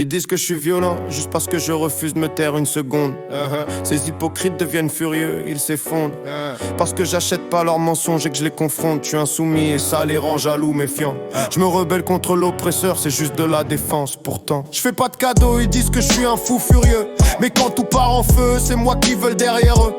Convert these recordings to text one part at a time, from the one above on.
Ils disent que je suis violent, juste parce que je refuse de me taire une seconde. Ces hypocrites deviennent furieux, ils s'effondrent. Parce que j'achète pas leurs mensonges et que je les confronte. Je suis insoumis et ça les rend jaloux, méfiants. Je me rebelle contre l'oppresseur, c'est juste de la défense. Pourtant, je fais pas de cadeaux, ils disent que je suis un fou furieux. Mais quand tout part en feu, c'est moi qui veux le derrière eux.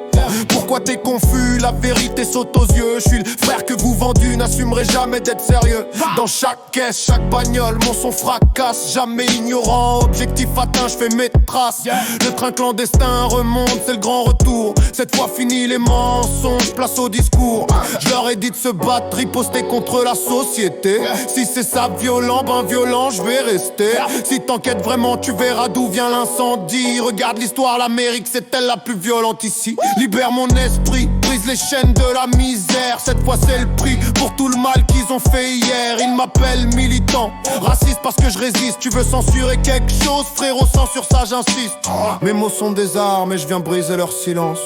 Pourquoi t'es confus, la vérité saute aux yeux. Je suis le frère que vous vendu, n'assumerai jamais d'être sérieux. Dans chaque caisse, chaque bagnole, mon son fracasse. Jamais ignorant, objectif atteint, je fais mes traces. Le train clandestin remonte, c'est le grand retour. Cette fois fini les mensonges, place au discours. Je leur ai dit de se battre, riposter contre la société. Si c'est ça violent, ben violent je vais rester. Si t'enquêtes vraiment, tu verras d'où vient l'incendie. Regarde l'histoire, l'Amérique c'est elle la plus violente ici. Libère mon esprit, brise les chaînes de la misère. Cette fois c'est le prix pour tout le mal qu'ils ont fait hier. Ils m'appellent militant, raciste parce que je résiste. Tu veux censurer quelque chose, frérot, censure ça j'insiste. Mes mots sont des armes et je viens briser leur silence.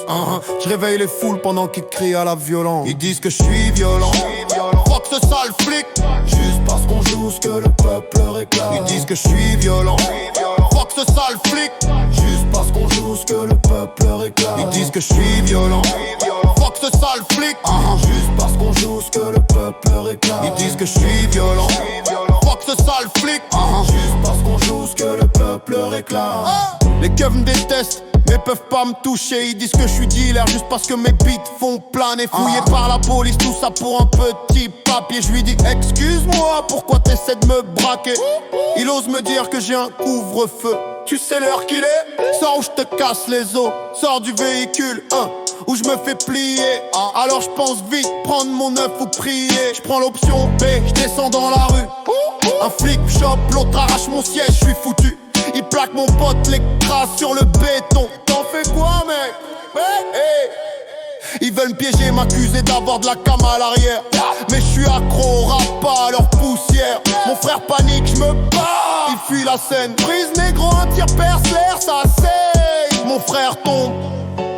Je réveille les foules pendant qu'ils crient à la violence. Ils disent que je suis violent, fuck ce sale flic. Juste parce qu'on joue ce que le peuple réclame. Ils disent que je suis violent, fuck ce sale flic. Juste parce qu'on joue ce que le peuple réclame. Ils disent que je suis violent, fuck ce sale flic. Juste parce qu'on joue ce que le peuple réclame. Ils disent que je suis violent, fuck ce sale flic. Juste parce qu'on joue ce que le peuple réclame. Les keufs me détestent, mais peuvent pas me toucher. Ils disent que je suis dealer juste parce que mes beats font planer. Fouillés par la police, tout ça pour un petit papier. Je lui dis excuse-moi, pourquoi t'essaies de me braquer? Il ose me dire que j'ai un couvre-feu. Tu sais l'heure qu'il est? Sors ou je te casse les os. Sors du véhicule, où je me fais plier. Alors je pense vite, prendre mon œuf ou prier. Je prends l'option B, je descends dans la rue. Un flic chope, l'autre arrache mon siège, je suis foutu. Il plaque mon pote, l'écrase sur le béton. T'en fais quoi mec? Ils veulent me piéger, m'accuser d'avoir de la cam à l'arrière. Mais je suis accro au rap, pas à leur poussière. Mon frère panique, je me bats. Il fuit la scène, prise négro, un tir perce l'air, ça saigne. Mon frère tombe,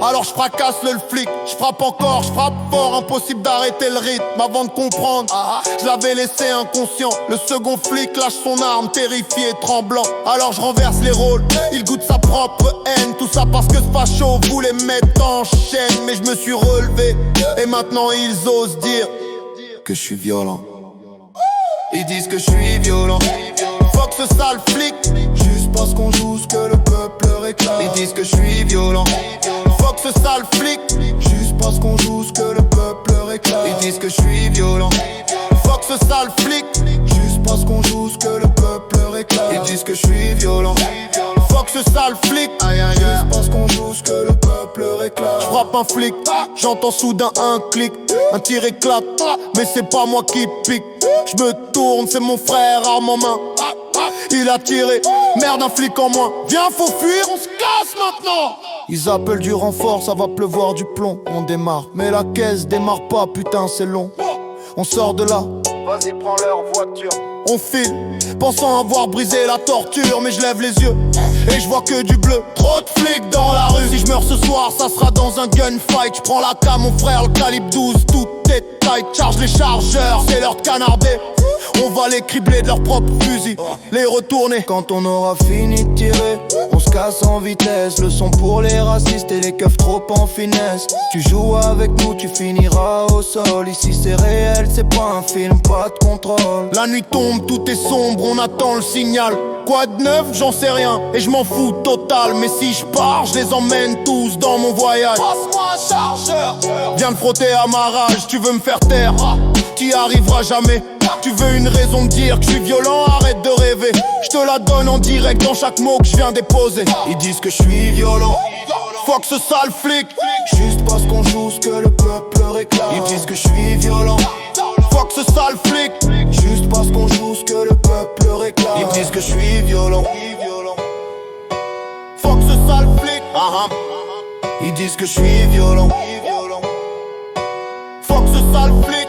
alors je fracasse le flic. Je frappe encore, je frappe fort, impossible d'arrêter le rythme. Avant de comprendre, je l'avais laissé inconscient. Le second flic lâche son arme, terrifié, tremblant. Alors je renverse les rôles, il goûte sa propre haine. Tout ça parce que ce facho voulait me mettre en chaîne. Mais je me suis relevé, et maintenant ils osent dire que je suis violent. Ils disent que je suis violent, fuck ce sale flic. Juste parce qu'on joue ce que le peuple réclame. Ils disent que je suis violent, fuck ce sale flic. Juste parce qu'on joue ce que le peuple réclame. Ils disent que je suis violent, fuck ce sale flic. Juste parce qu'on joue ce que le peuple réclame. Ils disent que je suis violent, fuck ce sale flic. Juste parce qu'on joue ce que le peuple réclame. Je frappe un flic, j'entends soudain un clic. Un tir éclate, mais c'est pas moi qui pique. Je me tourne, c'est mon frère, arme en main. Il a tiré, merde un flic en moins. Viens faut fuir, on se casse maintenant. Ils appellent du renfort, ça va pleuvoir du plomb. On démarre, mais la caisse démarre pas, putain c'est long. On sort de là, vas-y prends leur voiture. On file, pensant avoir brisé la torture. Mais je lève les yeux, et je vois que du bleu. Trop de flics dans la rue. Si je meurs ce soir, ça sera dans un gunfight. Je prends la cam, mon frère, le calibre 12, tout est tight. Charge les chargeurs, c'est l'heure de canarder. On va les cribler de leur propre fusil, les retourner. Quand on aura fini de tirer, on se casse en vitesse. Le son pour les racistes et les keufs trop en finesse. Tu joues avec nous, tu finiras au sol. Ici c'est réel, c'est pas un film, pas de contrôle. La nuit tombe, tout est sombre, on attend le signal. Quoi de neuf, j'en sais rien, et je m'en fous total. Mais si je pars, je les emmène tous dans mon voyage. Passe-moi un chargeur, viens me frotter à ma rage. Tu veux me faire taire, t'y arriveras jamais. Tu veux une raison de dire que je suis violent, arrête de rêver. Je te la donne en direct dans chaque mot que je viens déposer. Ils disent que je suis violent, fuck ce sale flic. Juste parce qu'on joue ce que le peuple réclame. Ils disent que je suis violent, fuck ce sale flic. Juste parce qu'on joue ce que le peuple réclame. Ils disent que je suis violent, fuck ce sale flic. Ils disent que je suis violent, fuck ce sale flic.